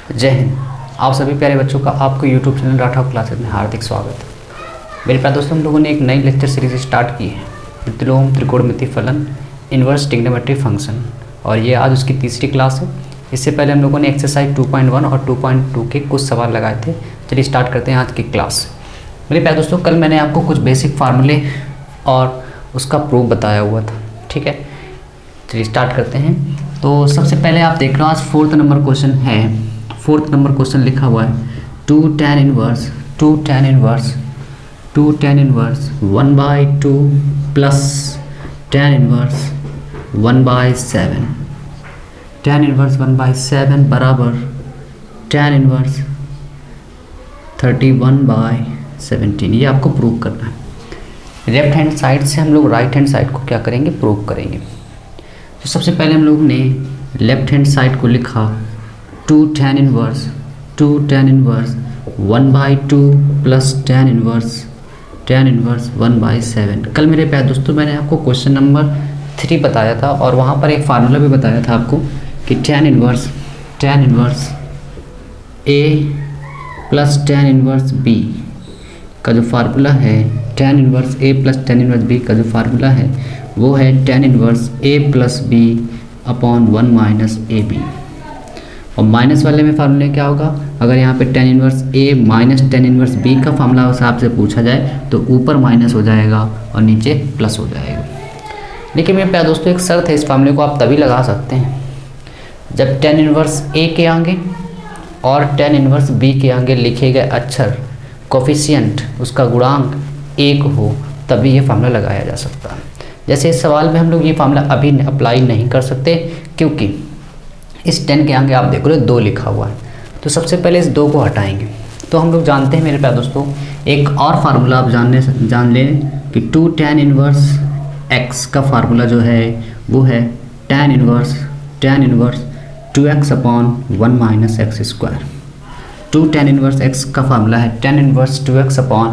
जय हिंद। आप सभी प्यारे बच्चों का आपको यूट्यूब चैनल राठौर क्लासेस में हार्दिक स्वागत है। मेरे प्यारे दोस्तों, हम लोगों ने एक नई लेक्चर सीरीज स्टार्ट की है, प्रतिलोम त्रिकोणमिति फलन, इन्वर्स ट्रिग्नोमेट्री फंक्शन, और ये आज उसकी तीसरी क्लास है। इससे पहले हम लोगों ने एक्सरसाइज 2.1 और 2.2 के कुछ सवाल लगाए थे। चलिए स्टार्ट करते हैं आज की क्लास। मेरे प्यारे दोस्तों, कल मैंने आपको कुछ बेसिक फार्मूले और उसका प्रूफ बताया हुआ था, ठीक है। चलिए स्टार्ट करते हैं। तो सबसे पहले आप देख रहे हो आज फोर्थ नंबर क्वेश्चन है। फोर्थ नंबर क्वेश्चन लिखा हुआ है 2 tan inverse 1/2 plus tan inverse 1/7 tan inverse 1/7 बराबर tan इनवर्स 31/17। ये आपको प्रूव करना है। लेफ्ट हैंड साइड से हम लोग राइट हैंड साइड को क्या करेंगे, प्रूव करेंगे। तो सबसे पहले हम लोग ने लेफ्ट हैंड साइड को लिखा 2 tan inverse 1/2 plus tan inverse 1/7। कल मेरे प्यारे दोस्तों मैंने आपको क्वेश्चन नंबर 3 बताया था और वहाँ पर एक फार्मूला भी बताया था आपको कि tan inverse A plus tan inverse B का जो फार्मूला है, tan inverse A plus tan inverse B का जो फार्मूला है वो है tan inverse A plus B upon 1 minus AB। और माइनस वाले में फार्मूले क्या होगा, अगर यहाँ पे tan inverse A minus tan inverse B का फार्मूला हिसाब से पूछा जाए तो ऊपर माइनस हो जाएगा और नीचे प्लस हो जाएगा। लेकिन मेरे प्यारे दोस्तों एक शर्त है, इस फार्मूले को आप तभी लगा सकते हैं जब tan इनवर्स A के आगे और tan इनवर्स B के आगे लिखे गए अक्षर कोफिशिएंट उसका गुणांक 1 हो, तभी ये फार्मूला लगाया जा सकता है। जैसे इस सवाल में हम लोग ये फार्मूला अभी अप्लाई नहीं कर सकते क्योंकि इस 10 के आगे आप देख रहे हो 2 लिखा हुआ है। तो सबसे पहले इस 2 को हटाएंगे। तो हम लोग जानते हैं मेरे प्यारे दोस्तों एक और फार्मूला आप जान लें कि 2 tan इनवर्स x का फार्मूला जो है वो है tan inverse 2x upon 1 minus x square. 2 tan inverse x का फार्मूला है tan inverse 2x upon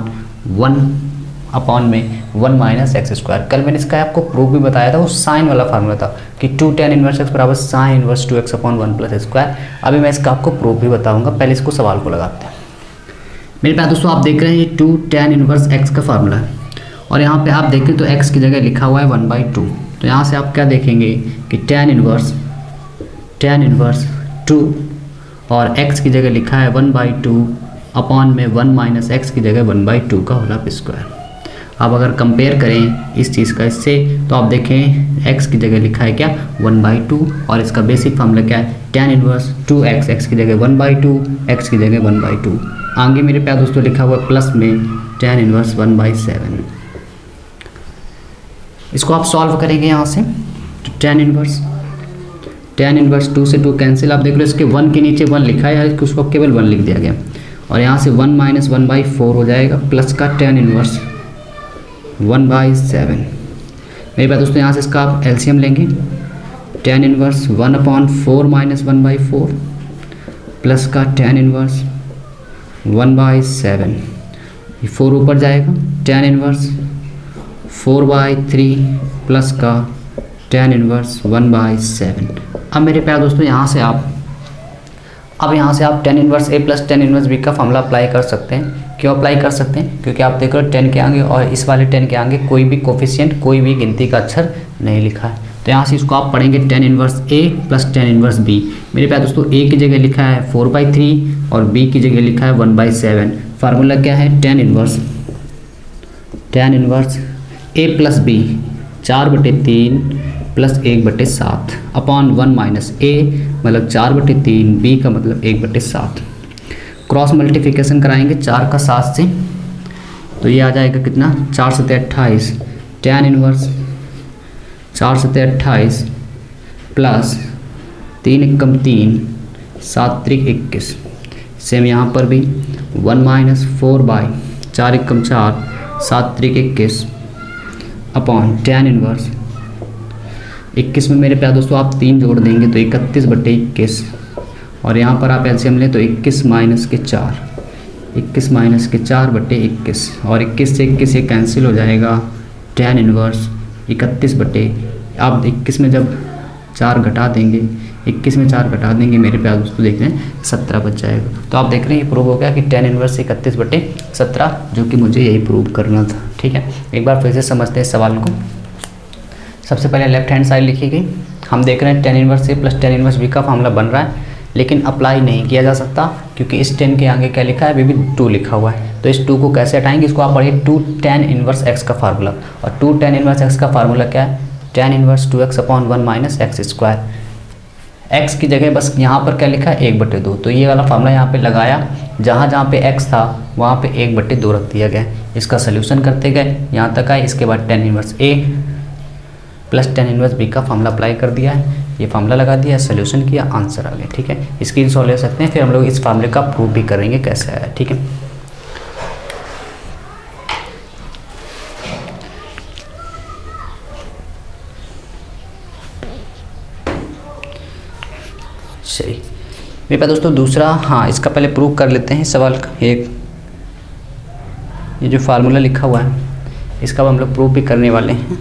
1 minus x square. कल मैंने इसका आपको प्रूफ भी बताया था, वो साइन वाला फार्मूला था कि 2 tan इनवर्स x बराबर sine inverse 2x upon 1 plus square. अभी मैं इसका आपको प्रूफ भी बताऊंगा, पहले इसको सवाल को लगाते हैं। मेरे प्यारे दोस्तों आप देख रहे हैं ये 2 tan इनवर्स x का फार्मूला है और यहाँ पे आप देखें तो x की जगह लिखा हुआ है 1/2। तो यहाँ से आप क्या देखेंगे कि tan इनवर्स 2 और x की जगह लिखा है 1/2 अपॉन में 1 माइनस एक्स की जगह 1/2 का होल स्क्वायर। अब अगर कंपेयर करें इस चीज़ का इससे तो आप देखें x की जगह लिखा है क्या 1/2 और इसका बेसिक फार्मूला क्या है tan इनवर्स 2x, x की जगह 1/2 x की जगह 1/2। आगे मेरे प्यारे दोस्तों लिखा हुआ प्लस में tan इनवर्स 1/7। इसको आप सॉल्व करेंगे यहाँ से तो tan इनवर्स 2 से 2 कैंसिल। आप देख लो इसके 1 के नीचे 1 लिखा है, उसको केवल 1 लिख दिया गया और यहाँ से 1 माइनस 1/4 हो जाएगा प्लस का tan इनवर्स 1/7। मेरे पास दोस्तों यहाँ से इसका आप एलसीएम लेंगे tan इनवर्स 1/4 माइनस 1/4 प्लस का tan इनवर्स 1/7। ये 4 ऊपर जाएगा tan इनवर्स 4/3 प्लस का tan इनवर्स 1/7। अब मेरे प्यारे दोस्तों यहाँ से आप tan inverse A plus tan inverse B का फॉर्मूला अप्लाई कर सकते हैं। क्यों अप्लाई कर सकते हैं, क्योंकि आप देख रहे हो 10 के आगे और इस वाले 10 के आगे कोई भी कोफिशिएंट कोई भी गिनती का अक्षर नहीं लिखा है। तो यहाँ से इसको आप पढ़ेंगे tan inverse A plus tan inverse B। मेरे प्यारे दोस्तों A की जगह लिखा है 4/3 और B की जगह लिखा है 1/7। फार्मूला क्या है tan inverse A plus B 4/3 plus 1/7 upon 1 minus A मतलब 4/3, B का मतलब 1/7। क्रॉस मल्टीप्लिकेशन कराएंगे 4 का 7 से तो ये आ जाएगा कितना 4 7 28 tan इनवर्स 4 7 28 प्लस 3 एकम 3 7 त्रिक 21। सेम यहाँ पर भी 1 माइनस 4/4 एकम 4 7 त्रिक 21 अपॉन tan इनवर्स 21 में मेरे प्यारे दोस्तों आप 3 जोड़ देंगे तो 31/21 और यहाँ पर आप एलसीएम लें तो 21 माइनस के 4 21 और 21 से 21 ये कैंसिल हो जाएगा tan इनवर्स 31 आप 21 में जब 4 घटा देंगे 21 में 4 घटा देंगे मेरे प्यारे दोस्तों, देख रहे हैं 17 बच जाएगा। तो आप देख रहे हैं ये प्रूव हो गया कि tan इनवर्स 31/17, जो कि मुझे यही प्रूव करना था। ठीक है, एक बार फिर से समझते हैं सवाल को। सबसे पहले लेफ्ट हैंड साइड लिखी गई, हम देख रहे हैं tan inverse A plus tan inverse B का फार्मूला बन रहा है, लेकिन अप्लाई नहीं किया जा सकता क्योंकि इस 10 के आगे क्या लिखा है, अभी भी 2 लिखा हुआ है। तो इस 2 को कैसे हटाएंगे, इसको आप पढ़िए 2 tan इनवर्स x का फार्मूला, और 2 tan इनवर्स x का फार्मूला क्या है, tan inverse 2x/1 minus x square. x की जगह बस यहाँ पर क्या लिखा है 1/2, तो ये वाला फार्मूला यहाँ पे लगाया, जहाँ जहाँ पे x था वहाँ पे 1/2 रख दिया गया। इसका सोल्यूशन करते गए यहाँ तक आए, इसके बाद tan inverse A plus tan inverse B का फार्मूला अप्लाई कर दिया है, ये फार्मूला लगा दिया, सोल्यूशन किया, आंसर आ गया। ठीक है, स्क्रीनशॉट ले सकते हैं, फिर हम लोग इस फार्मूले का प्रूफ भी करेंगे कैसे आया। ठीक है, चलिए मेरे पास दोस्तों दूसरा, हाँ इसका पहले प्रूव कर लेते हैं सवाल का। एक ये जो फार्मूला लिखा हुआ है इसका हम लोग प्रूफ भी करने वाले हैं।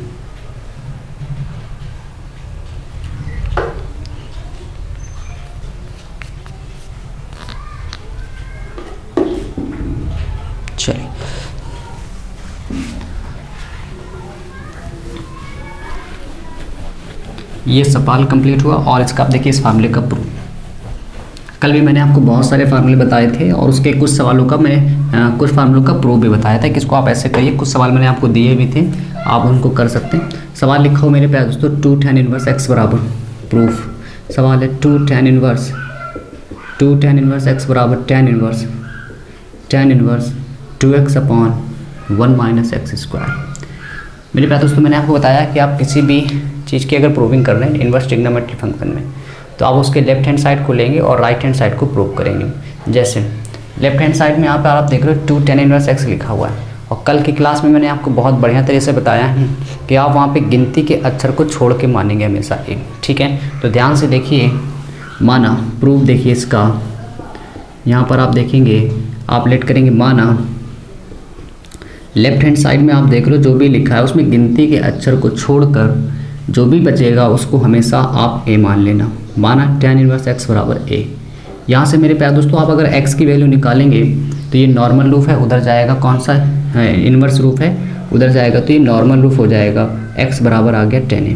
चलिए ये सवाल कंप्लीट हुआ, और इसका आप देखिए इस फार्मूले का प्रूफ। कल भी मैंने आपको बहुत सारे फार्मूले बताए थे और उसके कुछ सवालों का मैंने कुछ फार्मूलों का प्रूफ भी बताया था कि इसको आप ऐसे करिए। कुछ सवाल मैंने आपको दिए भी थे, आप उनको कर सकते हैं। सवाल लिखा हो मेरे प्यारे दोस्तों 2 tan इनवर्स x बराबर प्रूफ। सवाल है 2 tan इनवर्स x बराबर tan inverse 2x/1 minus x square. मेरे प्यारे दोस्तों मैंने आपको बताया कि आप किसी भी चीज़ की अगर प्रूविंग कर रहे हैं इनवर्स ट्रिग्नोमेट्री फंक्शन में, तो आप उसके लेफ्ट हैंड साइड को लेंगे और राइट हैंड साइड को प्रूव करेंगे। जैसे लेफ्ट हैंड साइड में यहाँ पर आप देख रहे हो 2 tan इनवर्स x लिखा हुआ है, और कल की क्लास में मैंने आपको बहुत बढ़िया तरीके से बताया है कि आप वहाँ पे गिनती के अक्षर को छोड़ के मानेंगे हमेशा एक। ठीक है, तो ध्यान से देखिए, माना प्रूफ देखिए इसका, यहाँ पर आप देखेंगे, आप लेट करेंगे माना, लेफ्ट हैंड साइड में आप देख रहे हो जो भी लिखा है उसमें गिनती के अक्षर को छोड़कर जो भी बचेगा उसको हमेशा आप a मान लेना। माना tan इनवर्स x बराबर a। यहाँ से मेरे प्यारे दोस्तों आप अगर x की वैल्यू निकालेंगे तो ये नॉर्मल रूप है, उधर जाएगा कौन सा इनवर्स रूप है, उधर जाएगा तो ये नॉर्मल रूप हो जाएगा, x बराबर आ गया 10a।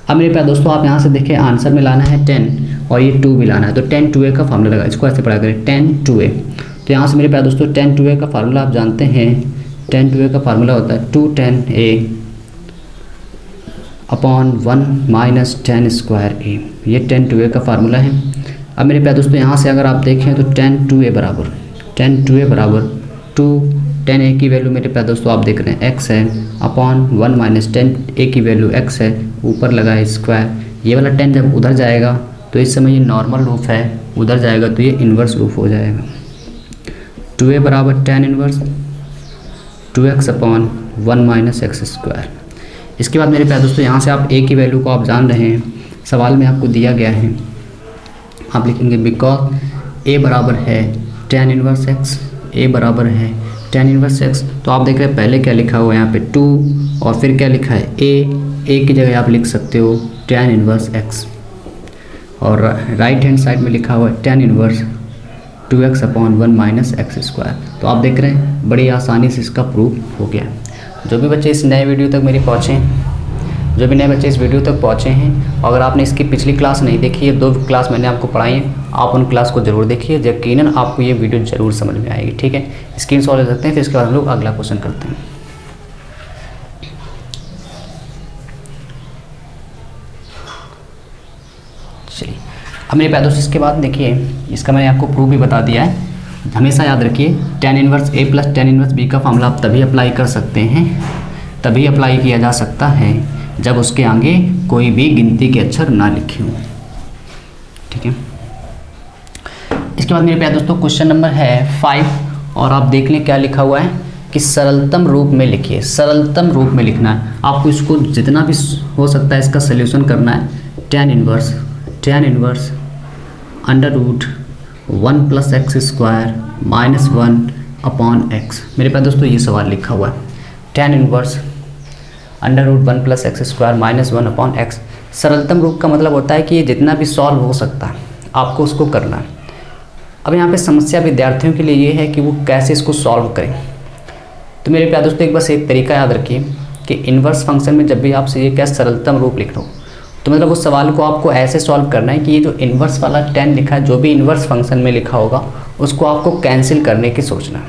अब मेरे प्यारे दोस्तों आप यहाँ से देखिए आंसर में लाना है 10 और ये 2 भी लाना है, तो tan 2a का फार्मूला लगा, इसको ऐसे पढ़ा करें tan 2a। तो यहाँ से मेरे प्यारे दोस्तों tan 2a का फार्मूला आप जानते हैं, tan 2a का फार्मूला होता है 2 tan a/1 minus tan square a, ये tan 2a का फार्मूला है। अब मेरे प्यारे दोस्तों यहाँ से अगर आप देखें तो tan 2a बराबर 2 tan a की वैल्यू मेरे प्यारे दोस्तों आप देख रहे हैं x है /1 माइनस tan a की वैल्यू x है, ऊपर लगा है स्क्वायर। ये वाला 10 जब उधर जाएगा तो इस समय ये नॉर्मल रूप है, उधर जाएगा तो ये इन्वर्स रूप हो जाएगा। 2a बराबर tan inverse 2x/1 minus x square. इसके बाद मेरे प्यारे दोस्तों यहाँ से आप a की वैल्यू को आप जान रहे हैं, सवाल में आपको दिया गया है, आप लिखेंगे बिकॉज a बराबर है tan इनवर्स x, a बराबर है tan इनवर्स x। तो आप देख रहे हैं पहले क्या लिखा हुआ है यहाँ पे 2 और फिर क्या लिखा है a की जगह आप लिख सकते हो tan इनवर्स x, और राइट हैंड साइड में लिखा हुआ है tan inverse 2x/1 minus x square. तो आप देख रहे हैं बड़ी आसानी से इसका प्रूफ हो गया। जो भी बच्चे इस नए वीडियो तक मेरी पहुँचे हैं, जो भी नए बच्चे इस वीडियो तक पहुँचे हैं, अगर आपने इसकी पिछली क्लास नहीं देखी है, 2 क्लास मैंने आपको पढ़ाई है, आप उन क्लास को ज़रूर देखिए, यकीनन आपको ये वीडियो ज़रूर समझ में आएगी। ठीक है, स्क्रीनशॉट ले सकते हैं, फिर इसके बाद हम लोग अगला क्वेश्चन करते हैं। चलिए अब मेरे प्यारे दोस्तों इसके बाद देखिए, इसका मैंने आपको प्रूफ भी बता दिया है। हमेशा याद रखिए tan inverse a plus tan inverse b का फार्मूला आप तभी अप्लाई कर सकते हैं, तभी अप्लाई किया जा सकता है जब उसके आगे कोई भी गिनती के अक्षर ना लिखे हों। ठीक है, इसके बाद मेरे प्यारे दोस्तों क्वेश्चन नंबर है 5, और आप देख लें क्या लिखा हुआ है कि सरलतम रूप में लिखिए, सरलतम रूप में लिखना है आपको, इसको जितना भी हो सकता है इसका सलूशन करना है। tan inverse √1 plus x square minus 1/x। मेरे पास दोस्तों ये सवाल लिखा हुआ है tan inverse √1 plus x square minus 1/x। सरलतम रूप का मतलब होता है कि ये जितना भी सॉल्व हो सकता है आपको उसको करना है। अब यहाँ पे समस्या विद्यार्थियों के लिए ये है कि वो कैसे इसको सॉल्व करें। तो मेरे प्यारे दोस्तों एक बस एक तरीका याद रखिए कि इन्वर्स फंक्शन में जब भी आपसे ये क्या सरलतम रूप लिख लो तो मतलब उस सवाल को आपको ऐसे सॉल्व करना है कि ये जो इन्वर्स वाला 10 लिखा है, जो भी इन्वर्स फंक्शन में लिखा होगा उसको आपको कैंसिल करने की सोचना है।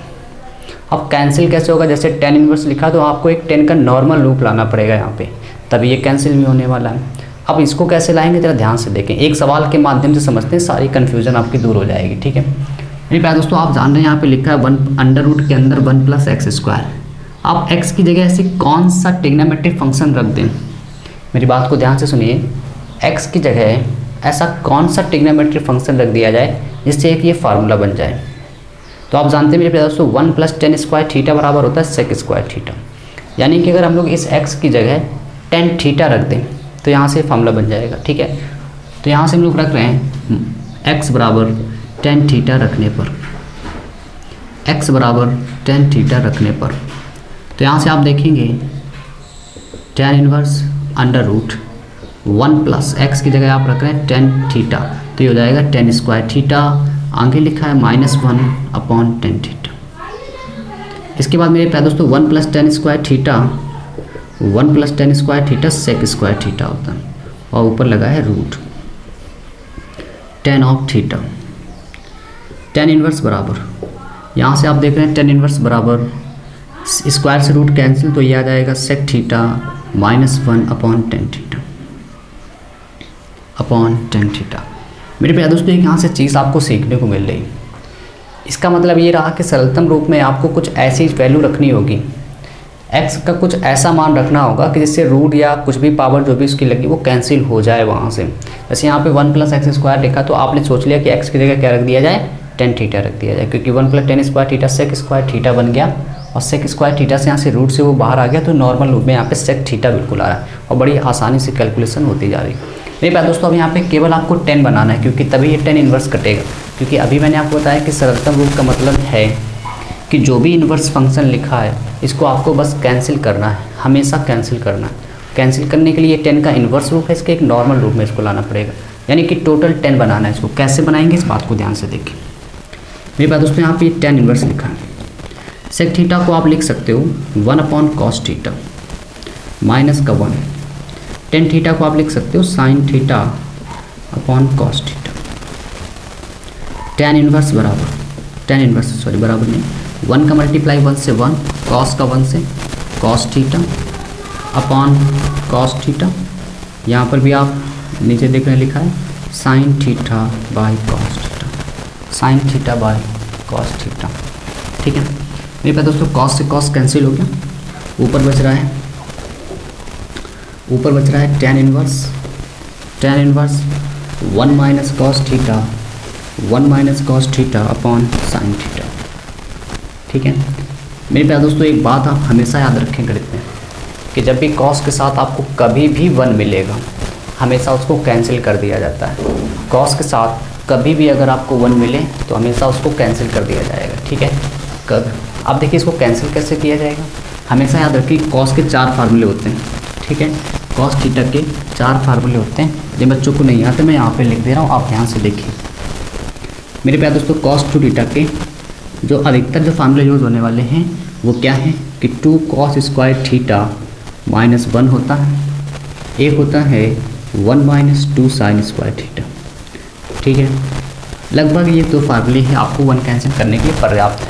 अब कैंसिल कैसे होगा, जैसे 10 इन्वर्स लिखा तो आपको एक 10 का नॉर्मल रूप लाना पड़ेगा यहाँ पे, तभी ये कैंसिल भी होने वाला है। अब इसको कैसे लाएंगे जरा ध्यान से देखें, एक सवाल के माध्यम से समझते हैं, सारी कन्फ्यूजन आपकी दूर हो जाएगी। ठीक है मेरे प्यारे दोस्तों, आप जान रहे हैं यहाँ पे लिखा है 1 अंडर रूट के अंदर 1 + x²। आप x की जगह ऐसे कौन सा ट्रिग्नोमेट्रिक फंक्शन रख दें, मेरी बात को ध्यान से सुनिए, x की जगह ऐसा कौन सा ट्रिग्नोमेट्रिक फंक्शन रख दिया जाए जिससे एक ये फार्मूला बन जाए। तो आप जानते हैं मेरे प्यारे दोस्तों 1 + tan² थीटा बराबर होता है sec² थीटा, यानी कि अगर हम लोग इस x की जगह tan थीटा रख दें तो यहाँ से फार्मूला बन जाएगा। ठीक है, तो यहाँ से हम लोग रख रहे हैं x बराबर tan थीटा रखने पर, x बराबर tan थीटा रखने पर, तो यहाँ से आप देखेंगे tan inverse under root 1 + x की जगह आप रख रहे हैं tan थीटा, तो ये हो जाएगा tan² थीटा, आगे लिखा है -1/tan थीटा। इसके बाद मेरे प्यारे दोस्तों 1 + tan² theta, 1 + tan² theta sec² theta होता है, और ऊपर लगा है root tan of theta. tan inverse बराबर, यहाँ से आप देख रहे हैं tan इनवर्स बराबर स्क्वायर से रूट कैंसिल, तो ये आ जाएगा sec theta -1/tan theta tan theta. मेरे प्यारे दोस्तों एक यहाँ से चीज़ आपको सीखने को मिल रही, इसका मतलब ये रहा कि सरलतम रूप में आपको कुछ ऐसी वैल्यू रखनी होगी, x का कुछ ऐसा मान रखना होगा कि जिससे रूट या कुछ भी पावर जो भी उसकी लगी वो कैंसिल हो जाए वहाँ से। जैसे यहाँ पे 1 + x² लिखा तो आपने सोच लिया कि x की जगह क्या रख दिया जाए, tan थीटा रख दिया जाए, क्योंकि 1 + tan² थीटा sec² थीटा बन गया, और sec² थीटा से यहाँ से रूट से वो बाहर आ गया, तो नॉर्मल रूप में यहाँ पे sec थीटा बिल्कुल आ रहा है और बड़ी आसानी से कैलकुलेशन होती जा रही है। मेरे प्यारे दोस्तों अब यहाँ पे केवल आपको 10 बनाना है, क्योंकि तभी ये tan इनवर्स कटेगा, क्योंकि अभी मैंने आपको बताया कि सरलतम रूप का मतलब है कि जो भी इन्वर्स फंक्शन लिखा है इसको आपको बस कैंसिल करना है, हमेशा कैंसिल करना है। कैंसिल करने के लिए 10 का इन्वर्स रूप है, इसके एक नॉर्मल रूप में इसको लाना पड़ेगा, यानी कि टोटल 10 बनाना है। इसको कैसे बनाएंगे इस बात को ध्यान से देखें। मेरे पास दोस्तों यहाँ पे tan इन्वर्स लिखा है, सेक थीटा को आप लिख सकते हो 1/cos थीटा माइनस का 1, tan थीटा को आप लिख सकते हो sin theta upon cos theta. tan inverse बराबर नहीं, 1 का मल्टीप्लाई 1 से 1, cos का 1 से cos theta upon cos theta. यहाँ पर भी आप नीचे देख रहे हैं लिखा है sin theta by cos theta, sin theta by cos theta. ठीक है मेरे पास दोस्तों cos से cos कैंसिल हो गया, ऊपर बच रहा है tan inverse 1 - cos theta upon sin theta. ठीक है मेरे प्यारे दोस्तों एक बात आप हमेशा याद रखें गणित में कि जब भी cos के साथ आपको कभी भी 1 मिलेगा हमेशा उसको कैंसिल कर दिया जाता है। cos के साथ कभी भी अगर आपको 1 मिले तो हमेशा उसको कैंसिल कर दिया जाएगा। ठीक है कब आप देखिए इसको कैंसिल कैसे किया जाएगा, हमेशा याद रखिए cos के 4 फार्मूले होते हैं। ठीक है cos थीटा के 4 फार्मूले होते हैं, जिन बच्चों को नहीं आते मैं यहाँ पे लिख दे रहा हूँ, आप ध्यान से देखिए। मेरे प्यारे दोस्तों cos 2 थीटा के जो अधिकतर जो फार्मूले यूज़ होने वाले हैं वो क्या है कि 2 cos² थीटा -1 होता है, एक होता है 1 - 2 sin² थीटा। ठीक है लगभग ये 2 फार्मूले हैं, आपको 1 कैंसिल करने के लिए पर्याप्त है।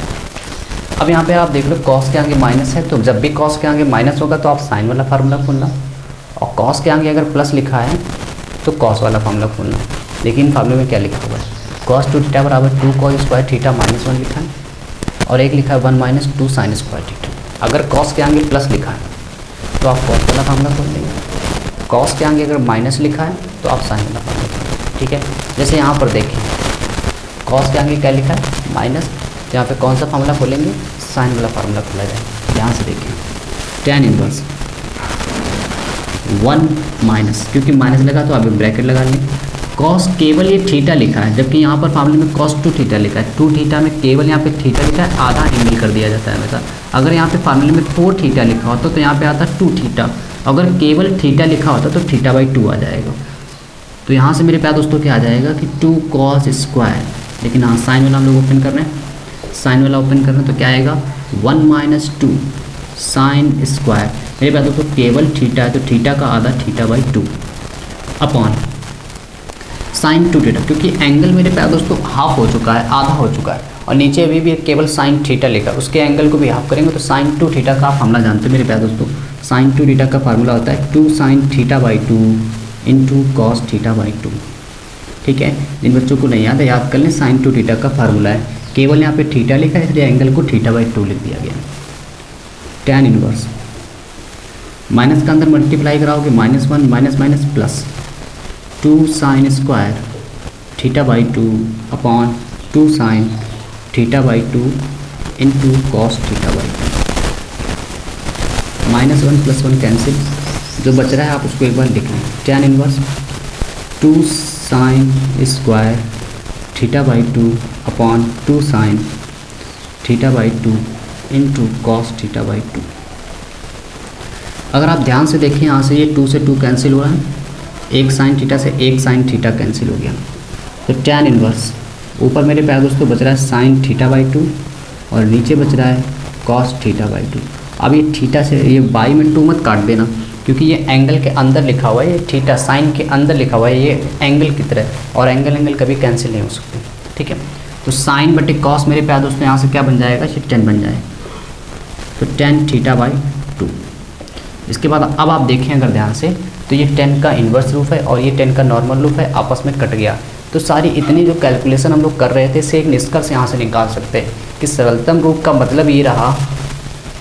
अब यहाँ पे आप देख लो cos के आगे माइनस है, तो जब भी cos के आगे माइनस होगा तो आप साइन वाला फार्मूला खोलना, और cos के आगे अगर प्लस लिखा है तो cos वाला फार्मूला खोलना। लेकिन फार्मूले में क्या लिखा हुआ है, cos 2 थीटा बराबर 2 cos² थीटा -1 लिखा है, और एक लिखा है 1 - 2 sin² थीटा। अगर cos के आगे प्लस लिखा है तो आप cos वाला फार्मूला खोल देंगे, cos के आगे अगर माइनस लिखा है तो आप साइन वाला फार्मूला खोल देंगे। ठीक है जैसे यहाँ पर देखें cos के आगे क्या लिखा है माइनस, तो यहाँ पे कौन सा फार्मूला खोलेंगे, साइन वाला फार्मूला खोला जाएगा। ध्यान से देखिए tan इनवर्स 1 - क्योंकि माइनस लगा तो आप ब्रैकेट लगा लें, cos केवल ये थीटा लिखा है, जबकि यहाँ पर फार्मूले में cos 2 थीटा लिखा है। 2 थीटा में केवल यहाँ पे थीटा लिखा है, आधा एंगल कर दिया जाता है हमेशा। अगर यहाँ पे फार्मूले में 4 थीटा लिखा होता तो यहाँ पे आता 2 थीटा, अगर केवल थीटा लिखा होता तो थीटा बाई 2 आ जाएगा। तो यहाँ से मेरे प्यारे दोस्तों क्या आ जाएगा कि 2 cos स्क्वायर, लेकिन हाँ साइन वाला हम लोग ओपन कर रहे हैं, साइन वाला ओपन कर रहे हैं तो क्या आएगा 1 माइनस 2 साइन स्क्वायर। मेरे प्यारे दोस्तों केवल थीटा है तो थीटा का आधा theta by 2 upon sine 2 theta, क्योंकि एंगल मेरे प्यारे दोस्तों हाफ हो चुका है, आधा हो चुका है, और नीचे अभी भी केवल साइन थीटा लिखा, उसके एंगल को भी हाफ करेंगे तो साइन 2 थीटा का आप फार्मूला जानते हैं मेरे प्यारे दोस्तों। साइन 2 थीटा का फार्मूला होता है 2 sine theta by 2 into cos theta by 2। ठीक है, जिन बच्चों को नहीं याद है याद कर लें, साइन 2 थीटा का फार्मूला है, केवल यहाँ पे थीटा लिखा है इसलिए एंगल को थीटा बाई 2 लिख दिया गया। tan इनवर्स माइनस का अंदर मल्टीप्लाई कराओगे -1 minus minus plus 2 sine square theta by 2 upon 2 sine theta by 2 into cos theta by 2। -1 + 1 cancel, जो बच रहा है आप उसको एक बार लिख लें। tan inverse 2 sine square theta by 2 upon 2 sine theta by 2 into cos theta by 2। अगर आप ध्यान से देखें यहाँ से ये 2 से 2 कैंसिल हो रहा है, एक साइन थीटा से एक साइन थीटा कैंसिल हो गया, तो tan इनवर्स ऊपर मेरे प्यारे दोस्तों बच रहा है साइन थीटा बाई 2 और नीचे बच रहा है कॉस थीटा बाई 2। अब ये थीटा से ये बाई में 2 मत काट देना, क्योंकि ये एंगल के अंदर लिखा हुआ है, ये थीटा साइन के अंदर लिखा हुआ है, ये एंगल की तरह है और एंगल कभी कैंसिल नहीं हो सकते। ठीक है, तो साइन बटे कॉस मेरे प्यारे दोस्तों यहाँ से क्या बन जाएगा, ये 10 बन जाएगा, तो tan थीटा बाई 2। इसके बाद अब आप देखें अगर ध्यान से तो ये 10 का इन्वर्स रूप है और ये 10 का नॉर्मल रूप है, आपस में कट गया। तो सारी इतनी जो कैलकुलेशन हम लोग कर रहे थे इससे एक निष्कर्ष यहाँ से निकाल सकते हैं कि सरलतम रूप का मतलब ये रहा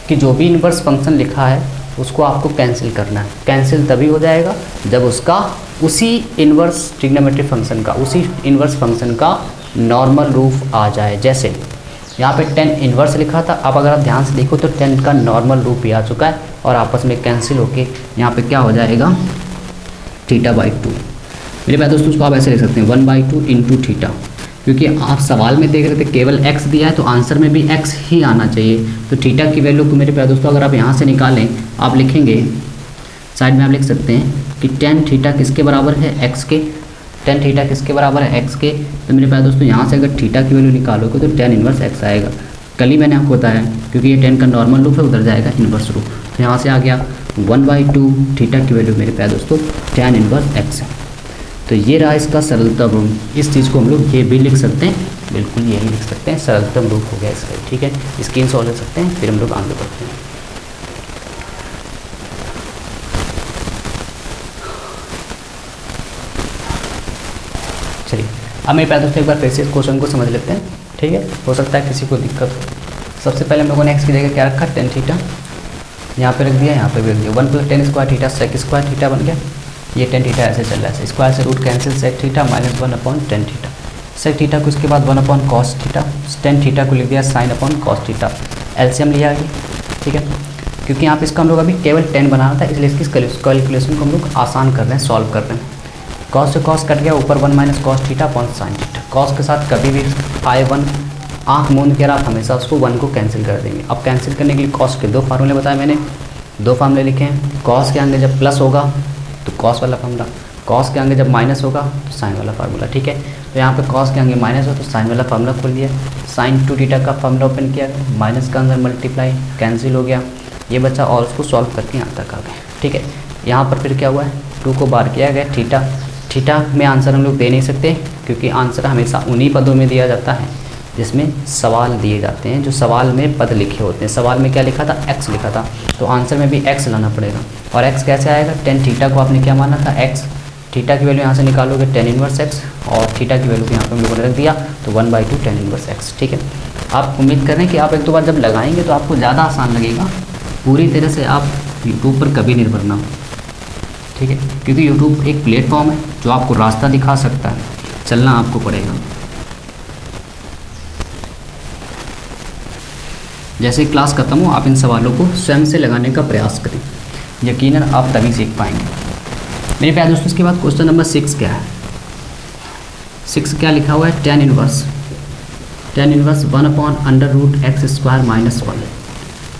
कि जो भी इन्वर्स फंक्शन लिखा है उसको आपको कैंसिल करना है। कैंसिल तभी हो जाएगा जब उसका उसी इन्वर्स ट्रिग्नोमेट्रिक फंक्शन का, उसी इन्वर्स फंक्शन का नॉर्मल रूप आ जाए। जैसे यहाँ पे 10 इन्वर्स लिखा था, अब अगर आप ध्यान से देखो तो 10 का नॉर्मल रूप भी आ चुका है और आपस में कैंसिल होके यहाँ पे क्या हो जाएगा थीटा बाई 2। मेरे प्यारे दोस्तों उसको आप ऐसे लिख सकते हैं 1/2 इंटू थीटा, क्योंकि आप सवाल में देख रहे थे केवल x दिया है तो आंसर में भी x ही आना चाहिए। तो थीटा की वैल्यू को मेरे प्यारे दोस्तों अगर आप यहाँ से निकालें, आप लिखेंगे साइड में आप लिख सकते हैं कि tan थीटा किसके बराबर है x के, tan थीटा किसके बराबर है x के। तो मेरे प्यारे दोस्तों यहाँ से अगर थीटा की वैल्यू निकालोगे तो tan इनवर्स x आएगा। कल ही मैंने आपको बताया क्योंकि ये 10 का नॉर्मल रूप है, उधर जाएगा इन्वर्स रूप, तो यहाँ से आ गया 1/2 थीटा की वैल्यू मेरे प्यारे दोस्तों tan इनवर्स x है। तो ये रहा इसका सरलतम रूप। इस चीज़ को हम लोग ये भी लिख सकते हैं, बिल्कुल यही लिख सकते हैं, सरलतम रूप हो गया इसका। ठीक है, स्क्रीनशॉट ले सकते हैं, फिर हम लोग आगे बढ़ते हैं। चलिए अब मेरे प्यारे दोस्तों एक बार फिर से इस क्वेश्चन को समझ लेते हैं। ठीक है, हो सकता है किसी को दिक्कत हो। सबसे पहले हम लोगों ने x की जगह क्या रखा, tan थीटा, यहाँ पे रख दिया, यहाँ पे भी रख दिया। 1 + tan square theta sec square theta बन गया। ये tan थीटा ऐसे चल रहा है, स्क्वायर से root cancel, sec theta -1/tan theta. sec theta को इसके बाद 1/cos थीटा, tan थीटा को लिख दिया sin/cos थीटा। एलसीएम लिया आगे। ठीक है, क्योंकि यहाँ पे इसका हम लोग अभी केवल 10 बनाना था इसलिए इसकी कैलकुलेशन को हम लोग आसान कर रहे हैं, सॉल्व कर रहे हैं। cos से cos कट गया, ऊपर 1 - cos theta upon sin theta. cos के साथ कभी भी आए 1, आँख मूंद के आप हमेशा उसको 1 को कैंसिल कर देंगे। अब कैंसिल करने के लिए cos के 2 फार्मूले बताए मैंने, 2 फार्मूले लिखे हैं। cos के आगे जब प्लस होगा तो cos वाला फार्मूला, cos के आगे जब माइनस होगा तो sin वाला फार्मूला। ठीक है, तो यहाँ पे cos के आगे माइनस हो तो sin वाला फार्मूला खोल दिया, sin 2 थीटा का फार्मूला ओपन किया, माइनस का अंदर मल्टीप्लाई कैंसिल हो गया, ये बचा और उसको सॉल्व करके यहाँ तक आ गए। ठीक है, यहाँ पर फिर क्या हुआ है, 2 को बार किया गया, थीटा में आंसर हम लोग दे नहीं सकते क्योंकि आंसर हमेशा उन्हीं पदों में दिया जाता है जिसमें सवाल दिए जाते हैं, जो सवाल में पद लिखे होते हैं। सवाल में क्या लिखा था, x लिखा था, तो आंसर में भी x लाना पड़ेगा। और x कैसे आएगा, tan थीटा को आपने क्या माना था x, थीटा की वैल्यू यहाँ से निकालोगे tan इनवर्स x और थीटा की वैल्यू को यहाँ पर हम लोगों ने रख दिया तो 1/2 tan इनवर्स x। ठीक है, आप उम्मीद करें कि आप एक दो बार जब लगाएंगे तो आपको ज़्यादा आसान लगेगा, पूरी तरह से आप यूट्यूब पर कभी निर्भर ना हो। ठीक है, क्योंकि यूट्यूब एक प्लेटफॉर्म है जो आपको रास्ता दिखा सकता है, चलना आपको पड़ेगा। जैसे क्लास खत्म हो आप इन सवालों को स्वयं से लगाने का प्रयास करें, यकीनन आप तभी सीख पाएंगे। मेरे प्यारे दोस्तों इसके बाद क्वेश्चन नंबर 6 क्या है, 6 क्या लिखा हुआ है, tan इनवर्स 1/√x² - 1।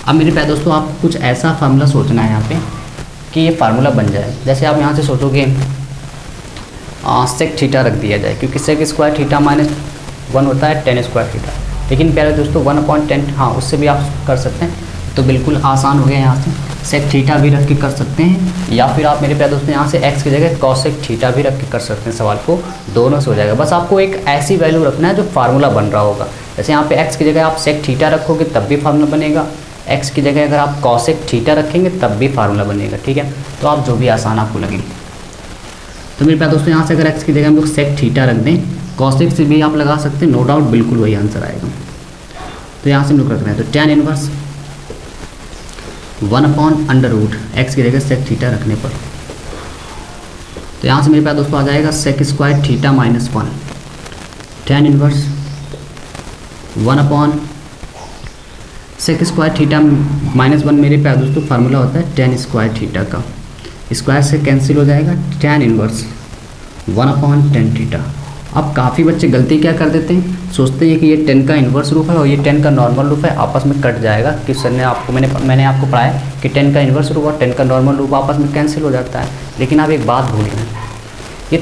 अब मेरे प्यारे दोस्तों आप कुछ ऐसा फार्मूला सोचना है यहाँ पे कि ये फार्मूला बन जाए। जैसे आप यहाँ से सोचोगे सेक थीटा रख दिया जाए, क्योंकि सेक स्क्वायर थीटा -1 होता है टेन स्क्वायर थीटा। लेकिन प्यारे दोस्तों 1/10, हाँ उससे भी आप कर सकते हैं, तो बिल्कुल आसान हो गया। यहाँ से सेक थीटा भी रख के कर सकते हैं, या फिर आप मेरे प्यारे दोस्तों यहाँ से एक्स की जगह कॉसेक थीटा भी रख के कर सकते हैं। सवाल को दोनों से हो जाएगा। बस आपको एक ऐसी वैल्यू रखना है जो फार्मूला बन रहा होगा। जैसे यहाँ पे एक्स की जगह आप सेक थीटा रखोगे तब भी फार्मूला बनेगा, एक्स की जगह अगर आप कॉसेक थीटा रखेंगे तब भी फार्मूला बनेगा। ठीक है, तो आप जो भी आसान आपको लगे। तो मेरे प्यारे दोस्तों यहाँ से अगर एक्स की जगह हम लोग सेक थीटा रख दें, कॉसेक से भी आप लगा सकते हैं, नो डाउट बिल्कुल वही आंसर आएगा। तो यहाँ से हम लोग रख रहे हैं, तो tan इनवर्स 1/√, एक्स की जगह सेक थीटा रखने पर, तो यहाँ से मेरे पास दोस्तों आ जाएगा sec square theta -1, tan inverse 1 sec square theta -1 मेरे पास दोस्तों फार्मूला होता है tan स्क्वायर थीटा का, स्क्वायर से कैंसिल हो जाएगा, tan इनवर्स 1/10 थीटा। अब काफ़ी बच्चे गलती क्या कर देते हैं, सोचते हैं कि ये 10 का इन्वर्स रूप है और ये 10 का नॉर्मल रूप है, आपस में कट जाएगा। कि सर ने आपको मैंने आपको पढ़ाया कि 10 का इन्वर्स रूप और 10 का नॉर्मल रूप आपस में कैंसिल हो जाता है। लेकिन आप एक बात भूल गए, ये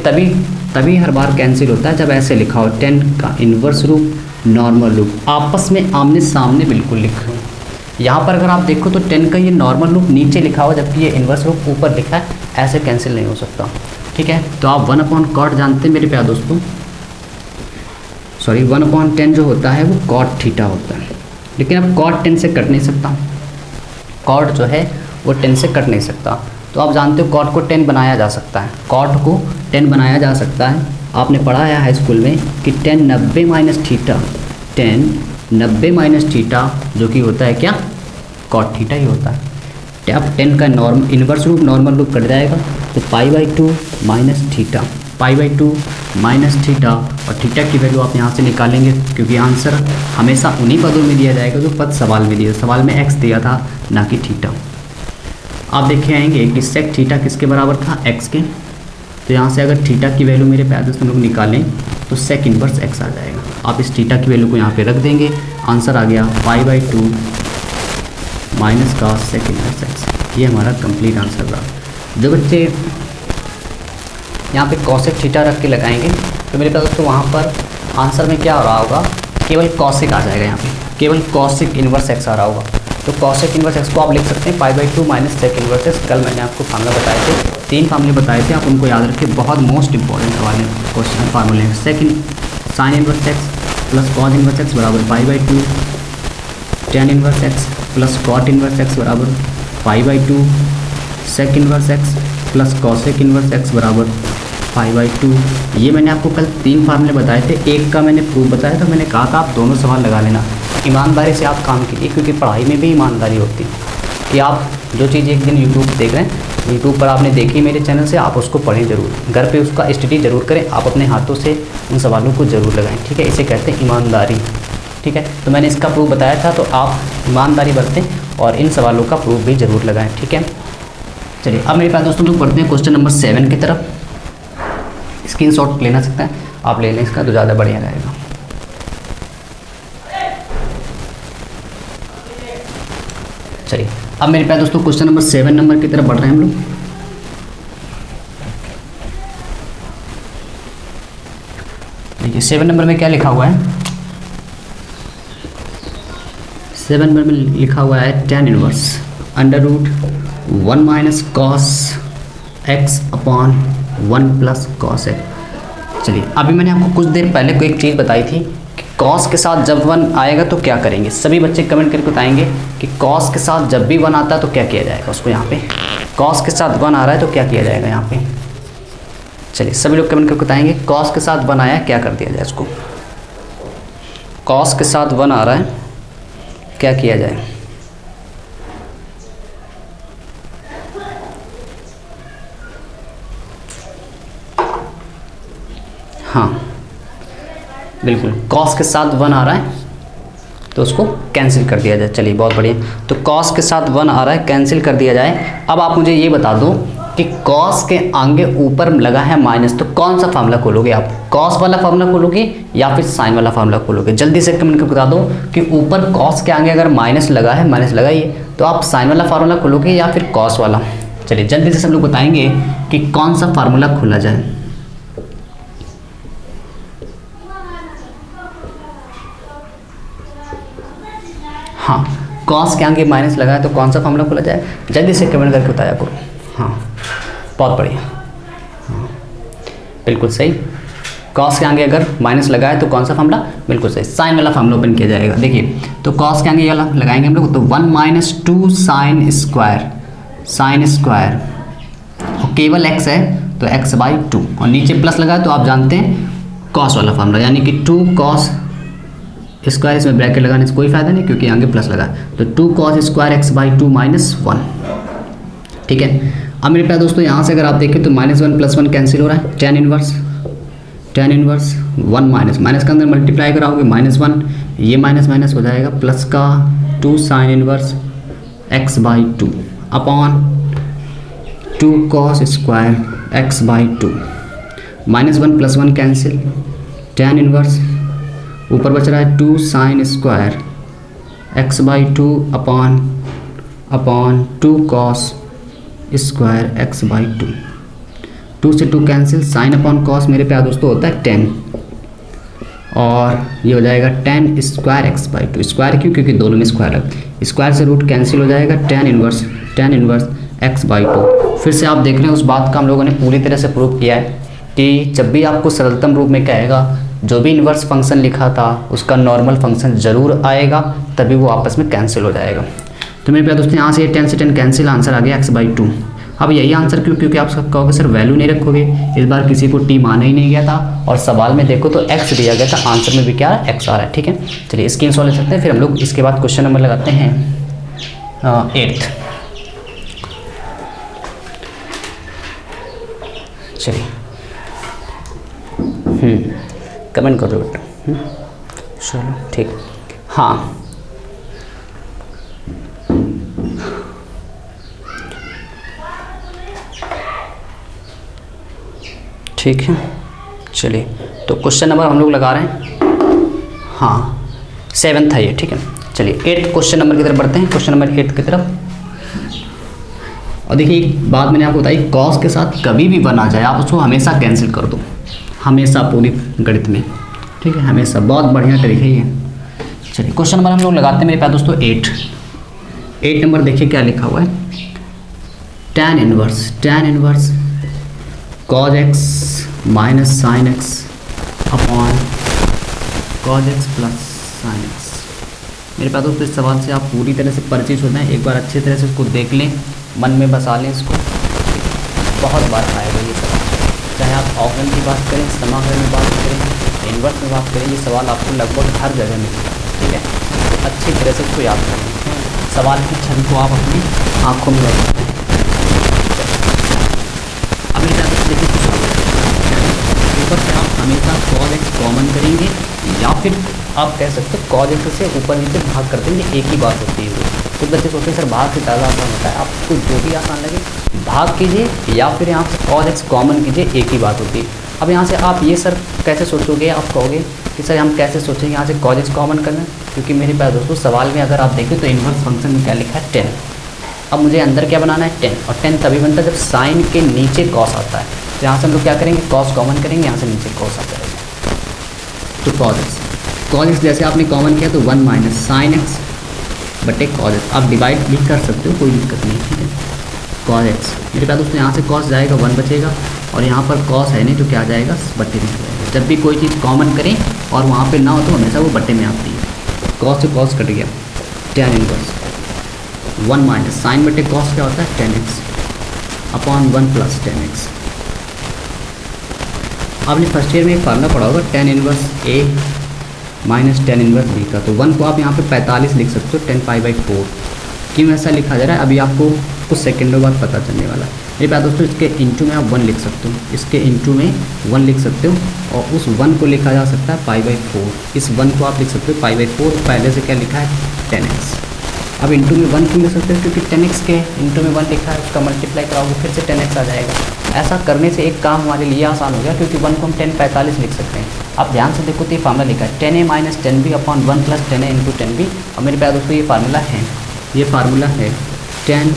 तभी हर बार कैंसिल होता है जब ऐसे लिखा हो 10 का इन्वर्स रूप नॉर्मल रूप आपस में आमने सामने बिल्कुल लिखे हो। यहाँ पर अगर आप देखो तो 10 का ये नॉर्मल रूप नीचे लिखा हो जबकि ये इन्वर्स रूप ऊपर लिखा है, ऐसे कैंसिल नहीं हो सकता। ठीक है, तो आप 1/cot जानते हैं मेरे प्यारे दोस्तों, सॉरी 1/10 जो होता है वो cot थीटा होता है। लेकिन अब cot 10 से कट नहीं सकता, cot जो है वो 10 से कट नहीं सकता। तो आप जानते हो cot को 10 बनाया जा सकता है, cot को 10 बनाया जा सकता है। आपने पढ़ा है हाई स्कूल में कि 10 90 माइनस थीटा, 10 90 माइनस थीटा जो कि होता है क्या, cot थीटा ही होता है। अब 10 का इन्वर्स रूप नॉर्मल रूप कट जाएगा, तो π/2 माइनस थीटा, π/2 माइनस थीटा, और थीटा की वैल्यू आप यहाँ से निकालेंगे क्योंकि आंसर हमेशा उन्हीं पदों में दिया जाएगा जो पद सवाल में दिया, सवाल में x दिया था ना कि थीटा। आप देखे आएंगे कि सेक थीटा किसके बराबर था, x के। तो यहाँ से अगर थीटा की वैल्यू मेरे प्यारे दोस्तों हम लोग निकालें तो सेक इन्वर्स x आ जाएगा। आप इस थीटा की वैल्यू को यहाँ पे रख देंगे, आंसर आ गया π/2 माइनस का सेक इन्वर्स x। ये हमारा कंप्लीट आंसर रहा। जो बच्चे यहाँ पे कॉसेक थीटा रख के लगाएंगे तो मेरे पास दोस्तों वहाँ पर आंसर में क्या हो रहा होगा, केवल कॉसेक आ जाएगा, यहाँ पे केवल कॉसेक इन्वर्स x आ रहा होगा। तो कॉसेक इन्वर्स x को आप लिख सकते हैं π/2 माइनस सेक इन्वर्स x। कल मैंने आपको फार्मूला बताए थे, 3 फार्मूले बताए थे, आप उनको याद रखिए, बहुत मोस्ट इंपॉर्टेंट सवाल है क्वेश्चन फार्मूले में। Sine inverse x plus cos inverse x बराबर π/2, tan inverse x plus cot inverse x बराबर π/2, sec inverse x plus cosec inverse x बराबर π/2। ये मैंने आपको कल 3 फार्मूले बताए थे, एक का मैंने प्रूफ बताया था, मैंने कहा था आप दोनों सवाल लगा लेना, ईमानदारी से आप काम कीजिए, क्योंकि पढ़ाई में भी ईमानदारी होती है कि आप जो चीज़ एक दिन यूट्यूब देख रहे हैं, यूट्यूब पर आपने देखी मेरे चैनल से, आप उसको पढ़ें ज़रूर, घर पे उसका स्टडी ज़रूर करें, आप अपने हाथों से उन सवालों को ज़रूर लगाएं। ठीक है, इसे कहते हैं ईमानदारी। ठीक है, तो मैंने इसका प्रूफ बताया था, तो आप ईमानदारी बरतें और इन सवालों का प्रूफ भी ज़रूर लगाएं। ठीक है, चलिए अब मेरे पास दोस्तों लोग पढ़ते हैं क्वेश्चन नंबर 7 की तरफ। स्क्रीनशॉट लेना सकते हैं, आप ले लें इसका तो ज़्यादा बढ़िया रहेगा। चलिए अब मेरे पास दोस्तों क्वेश्चन नंबर 7 नंबर की तरफ बढ़ रहे हैं हम लोग। देखिए 7 नंबर में क्या लिखा हुआ है, 7 नंबर में लिखा हुआ है tan inverse √1 minus cos x/1 plus cos x। चलिए अभी मैंने आपको कुछ देर पहले को एक चीज़ बताई थी कि कॉस के साथ जब 1 आएगा तो क्या करेंगे। सभी बच्चे कमेंट करके बताएंगे कि कॉस के साथ जब भी 1 आता है तो क्या किया जाएगा उसको। यहाँ पे कॉस के साथ 1 आ रहा है तो क्या किया जाएगा यहाँ पे। चलिए सभी लोग कमेंट करके बताएंगे कॉस के साथ 1 आया क्या कर दिया जाए इसको। कॉस के साथ 1 आ रहा है क्या किया जाए। हाँ बिल्कुल, कॉस के साथ 1 आ रहा है तो उसको कैंसिल कर दिया जाए। चलिए बहुत बढ़िया, तो कॉस के साथ 1 आ रहा है कैंसिल कर दिया जाए। अब आप मुझे ये बता दो कि कॉस के आगे ऊपर लगा है माइनस, तो कौन सा फार्मूला खोलोगे आप, कॉस वाला फार्मूला खोलोगे या फिर साइन वाला फार्मूला खोलोगे। जल्दी से कमेंट करके बता दो कि ऊपर कॉस के आगे अगर माइनस लगा है, माइनस लगाइए, तो आप साइन वाला फार्मूला खोलोगे या फिर कॉस वाला। चलिए जल्दी से सब लोग बताएंगे कि कौन सा फार्मूला खोला जाए। हाँ, कॉस के आगे माइनस लगा है तो कौन सा फार्मूला खोला जाए, जल्दी से कमेंट करके बताया करो। हाँ बहुत बढ़िया, हाँ बिल्कुल सही। कॉस के आगे अगर माइनस लगा है तो कौन सा फार्मूला, बिल्कुल सही, साइन वाला फार्मूला ओपन किया जाएगा। देखिए तो कॉस के आगे ये वाला लगाएंगे हम लोग, तो 1 minus 2 sine square, sine square और केवल x है तो x/2 और नीचे प्लस लगा है तो आप जानते हैं कॉस वाला फार्मूला, यानी कि 2 कॉस स्क्वायर, इसमें ब्रैकेट लगाने से कोई फायदा नहीं क्योंकि आगे प्लस लगा, तो 2 कॉस स्क्वायर x/2 माइनस 1। ठीक है, अब मेरे प्यारे दोस्तों यहाँ से अगर आप देखें तो -1 + 1 कैंसिल हो रहा है, tan इनवर्स 1 माइनस माइनस का अंदर मल्टीप्लाई कराओगे -1, ये माइनस माइनस हो जाएगा, प्लस का 2 sine inverse x/2 upon 2 cos square x/2, -1 + 1 cancel, tan inverse ऊपर बच रहा है 2 sine square x/2 upon 2 cos square x/2, 2 से 2 कैंसिल, साइन अपॉन कॉस मेरे प्यारे दोस्तों होता है 10 और ये हो जाएगा tan स्क्वायर x/2, स्क्वायर क्यों, क्योंकि दोनों में स्क्वायर है, स्क्वायर से रूट कैंसिल हो जाएगा, tan इनवर्स x/2। फिर से आप देख रहे हैं उस बात का हम लोगों ने पूरी तरह से प्रूव किया है कि जब भी आपको सरलतम रूप में कहेगा जो भी इन्वर्स फंक्शन लिखा था उसका नॉर्मल फंक्शन ज़रूर आएगा, तभी वो आपस में कैंसिल हो जाएगा। तो मेरे प्यारे दोस्तों यहाँ से 10 से 10 कैंसिल, आंसर आ गया x/2। अब यही आंसर क्यों, क्योंकि आप सब कहोगे सर वैल्यू नहीं रखोगे, इस बार किसी को t माना ही नहीं गया था और सवाल में देखो तो x दिया गया था, आंसर में भी क्या x आ रहा है। ठीक है, चलिए इसकी आंसर ले सकते हैं। फिर हम लोग इसके बाद क्वेश्चन नंबर लगाते हैं 8th। चलिए कमेंट कर दो बेटा, चलो ठीक, हाँ ठीक है। चलिए तो क्वेश्चन नंबर हम लोग लगा रहे हैं, हाँ 7th है ये। ठीक है, चलिए 8th क्वेश्चन नंबर की तरफ बढ़ते हैं, क्वेश्चन नंबर 8 की तरफ। और देखिए एक बात मैंने आपको बताई, कॉस के साथ कभी भी 1 आ जाए आप उसको हमेशा कैंसिल कर दो, हमेशा पूरी गणित में। ठीक है, हमेशा, बहुत बढ़िया तरीके ये। चलिए क्वेश्चन नंबर हम लोग लगाते हैं मेरे पास दोस्तों 8 नंबर देखिए क्या लिखा हुआ है, tan inverse cos x minus sine x upon cos x plus sine x। मेरे पास दोस्तों इस सवाल से आप पूरी तरह से परिचित हो जाएं, एक बार अच्छी तरह से इसको देख लें, मन में बसा लें इसको, बहुत बार आएगा ये सवाल, चाहे आप ऑफलाइन की बात करें, समाकलन में बात करें, इन्वर्स में बात करें, ये सवाल आपको लगभग हर जगह मिलेगा। ठीक है, अच्छी तरह से इसको याद करें, सवाल की छवि को आप अपनी आँखों में रख सकते हैं। अब ये देखिए ऊपर से आप हमेशा cos x कॉमन करेंगे या फिर आप कह सकते हो cos x से ऊपर नीचे भाग कर देंगे, एक ही बात होती है। कुछ बच्चे सोचते हैं सर भाग से ज़्यादा आसान होता है, आपको जो भी आसान लगे भाग कीजिए या फिर यहाँ से cos x कॉमन कीजिए, एक ही बात होती है। अब यहाँ से आप ये सर कैसे सोचोगे, आप कहोगे कि सर हम कैसे सोचेंगे यहाँ से cos x कॉमन करना, क्योंकि मेरे प्यारे दोस्तों सवाल में अगर आप देखें तो इन्वर्स फंक्शन में क्या लिखा है 10। अब मुझे अंदर क्या बनाना है 10, और 10 तभी बनता है जब साइन के नीचे कॉस आता है। तो यहाँ से हम लोग क्या करेंगे, कॉस कॉमन करेंगे, यहाँ से नीचे कॉस आ जाएगा, तो कॉस एक्स जैसे आपने कॉमन किया तो 1 माइनस साइन एक्स बटे कॉस एक्स, आप डिवाइड भी कर सकते हो, कोई दिक्कत नहीं। ठीक है, कॉस एक्स मेरे पास दोस्तों यहाँ से कॉस जाएगा 1 बचेगा, और यहाँ पर कॉस है नहीं तो क्या आ जाएगा, बटे में जाएगा। जब भी कोई चीज़ कॉमन करें और वहाँ पर ना हो तो हमेशा वो बटे में आती है। कॉस से कॉस कट गया, tan इनवर्स 1 माइनस साइन बटे कॉस क्या होता है tan x upon 1 plus tan x। आपने फर्स्ट ईयर में एक फार्मूला पढ़ा होगा tan inverse a minus tan inverse b का, तो 1 को आप यहाँ पे 45 लिख सकते हो 10π/4। क्यों ऐसा लिखा जा रहा है अभी आपको कुछ सेकंडों बाद पता चलने वाला है। मेरे पास दोस्तों इसके इंटू में आप 1 लिख सकते हो, इसके इंटू में 1 लिख सकते हो, और उस 1 को लिखा जा सकता है π/4। इस 1 को आप लिख सकते हो π/4, पहले से क्या लिखा है tan x। अब इंटू में 1 क्यों लिख सकते हो, क्योंकि tan x के इंटू में 1 लिखा है, उसका मल्टीप्लाई कराओगे फिर से tan x आ जाएगा। ऐसा करने से एक काम हमारे लिए आसान हो गया, क्योंकि 1 को हम 1045 लिख सकते हैं। अब ध्यान से देखो तो ये फार्मूला लिखा है tan a minus tan b upon 1 plus tan a into tan b। और मेरे प्यारे दोस्तों ये फार्मूला है tan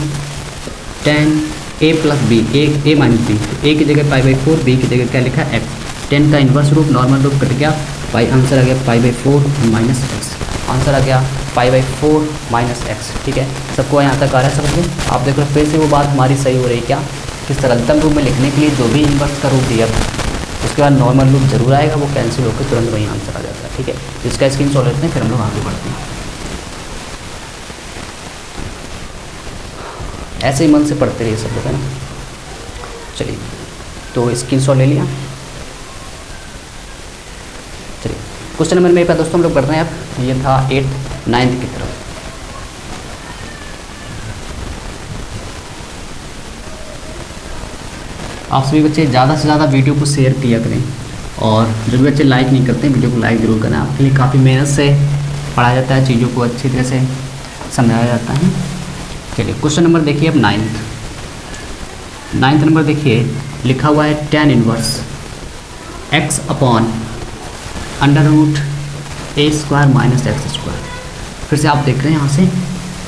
ए प्लस बी, ए माइनस बी, ए की जगह पाई बाई 4, बी की जगह क्या लिखा है एक्स। 10 का इन्वर्स रूप नॉर्मल रूप कट गया, पाई आंसर आ गया pi by 4 minus x, answer आ गया पाई बाई 4 माइनस एक्स। ठीक है, सबको यहाँ तक आ रहा है समझ में। आप देख लो फिर से वो बात हमारी सही हो रही क्या कि सरलतम रूप में लिखने के लिए जो भी इन्वर्स का रूप दिया था उसके बाद नॉर्मल रूप जरूर आएगा, वो कैंसिल होकर तुरंत वही आंसर आ जाता है। ठीक है, इसका स्क्रीनशॉट लेते हैं फिर हम लोग आगे बढ़ते हैं। ऐसे ही मन से पढ़ते रहिए सब लोग, है ना। चलिए, तो स्क्रीनशॉट ले लिया। चलिए, क्वेश्चन नंबर मेरे पास दोस्तों हम लोग पढ़ रहे हैं अब। ये था 8th 9th की तरफ। आप सभी बच्चे ज़्यादा से ज़्यादा वीडियो को शेयर किया करें, और जो भी बच्चे लाइक नहीं करते वीडियो को लाइक जरूर करें। आपके लिए काफ़ी मेहनत से पढ़ाया जाता है, चीज़ों को अच्छी तरह से समझाया जाता है। चलिए, क्वेश्चन नंबर देखिए अब 9th नंबर देखिए, लिखा हुआ है tan inverse x upon under root A square minus x square. फिर से आप देख रहे हैं यहाँ से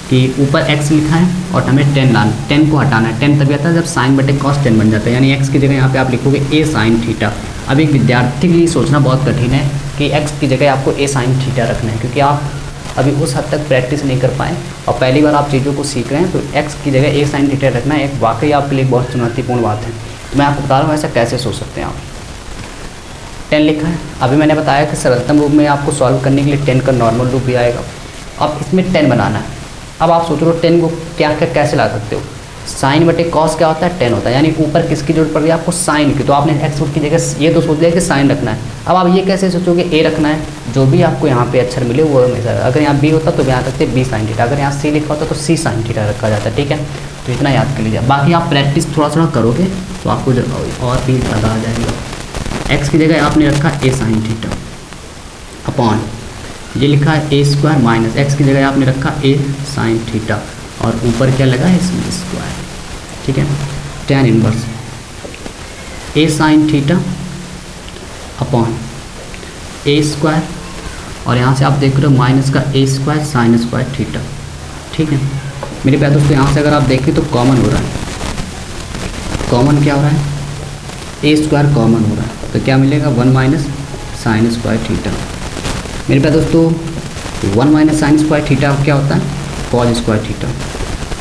कि ऊपर x लिखा है और हमें 10 को हटाना है। 10 तभी आता है जब साइन बटे कॉस 10 बन जाता है, यानी x की जगह यहाँ पे आप लिखोगे a साइन थीटा। अब एक विद्यार्थी के लिए सोचना बहुत कठिन है कि x की जगह आपको a साइन थीटा रखना है, क्योंकि आप अभी उस हद तक प्रैक्टिस नहीं कर पाए और पहली बार आप चीज़ों को सीख रहे हैं। तो x की जगह a साइन थीटा रखना एक वाकई आपके लिए बहुत चुनौतीपूर्ण बात है। तो मैं आपको बता रहा हूँ ऐसा कैसे सोच सकते हैं आप। 10 लिखा है, अभी मैंने बताया कि सरलतम रूप में आपको सॉल्व करने के लिए 10 का नॉर्मल रूप भी आएगा। अब इसमें 10 बनाना है। अब आप सोच रहे हो 10 को क्या कैसे ला सकते हो। साइन बटे कॉस क्या होता है 10 होता है, यानी ऊपर किसकी जरूरत पड़ रही है आपको साइन की। तो आपने एक्स की जगह ये तो सोच लिया कि साइन रखना है। अब आप ये कैसे सोचोगे ए रखना है, जो भी आपको यहाँ पे अक्षर मिले वो हमेशा। अगर यहाँ बी होता तो यहाँ रखते बी साइन थीटा, अगर यहाँ सी लिखा होता तो सी साइन थीटा रखा जाता है। ठीक है, तो इतना याद कर लीजिए। बाकी आप प्रैक्टिस थोड़ा थोड़ा करोगे तो आपको और भी ज़्यादा आ जाएगा। एक्स की जगह आपने रखा ए साइन थीटा अपॉन ये लिखा है ए स्क्वायर माइनस एक्स की जगह आपने रखा ए साइन थीटा और ऊपर क्या लगा है इसमें स्क्वायर। ठीक है, tan इनवर्स ए साइन थीटा अपॉन ए स्क्वायर और यहाँ से आप देख रहे हो माइनस का ए स्क्वायर साइन स्क्वायर थीटा। ठीक है मेरे प्यारे दोस्तों, यहाँ से अगर आप देखें तो कॉमन हो रहा है। कॉमन क्या हो रहा है, ए स्क्वायर कॉमन हो रहा है, तो क्या मिलेगा 1 माइनस साइन स्क्वायर थीटा। मेरे प्यारे दोस्तों 1 माइनस साइन स्क्वायर थीटा क्या होता है cos square theta.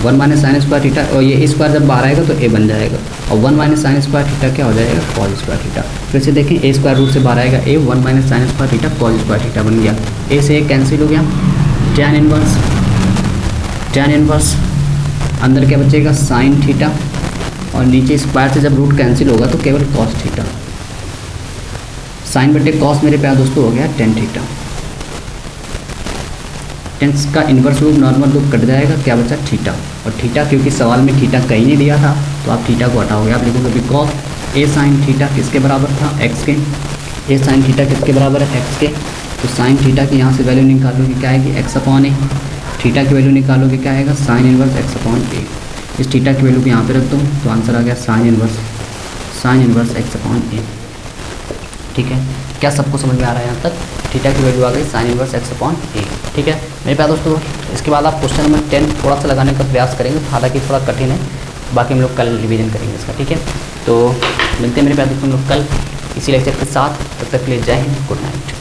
1 minus sine square theta और ये स्क्वायर जब बाहर आएगा तो ए बन जाएगा और 1 माइनस साइन स्क्वायर थीटा क्या हो जाएगा कॉस स्क्वायर थीटा। फिर से देखें ए स्क्वायर रूट से बाहर आएगा ए 1 minus sine square theta cos square theta बन गया। ए से ए कैंसिल हो गया, tan इनवर्स अंदर क्या बचेगा साइन थीटा और नीचे स्क्वायर से जब रूट कैंसिल होगा तो केवल कॉस थीटा। साइन बटे कॉस मेरे प्यारे दोस्तों हो गया tan थीटा। टेंस का इन्वर्स रूप नॉर्मल रूप कट जाएगा, क्या बचा थीटा। और थीटा क्योंकि सवाल में थीटा कहीं नहीं दिया था तो आप थीटा को हटाओगे। आप लिखोगे बिकॉज ए साइन थीटा किसके बराबर था एक्स के। ए साइन थीटा किसके बराबर है एक्स के, तो साइन थीटा की यहाँ से वैल्यू निकालोगे क्या आएगी एक्स अपॉन ए। थीटा की वैल्यू निकालोगे क्या आएगा साइन इनवर्स एक्स अपॉन ए। इस थीटा की वैल्यू को यहाँ पे रख दो तो आंसर आ गया साइन इनवर्स एक्स अपॉन ए। ठीक है, क्या सबको समझ में आ रहा है यहाँ तक। थीटा की वैल्यू आ गई साइन इनवर्स एक्स अपॉन ए। ठीक है मेरे प्यारे दोस्तों, इसके बाद आप क्वेश्चन नंबर 10 थोड़ा सा लगाने का प्रयास करेंगे, हालांकि थोड़ा कठिन है, बाकी हम लोग कल रिवीजन करेंगे इसका। ठीक है, तो मिलते हैं मेरे प्यारे दोस्तों हम लोग कल इसी लेक्चर के साथ। तब तक के लिए जय हिंद, गुड नाइट।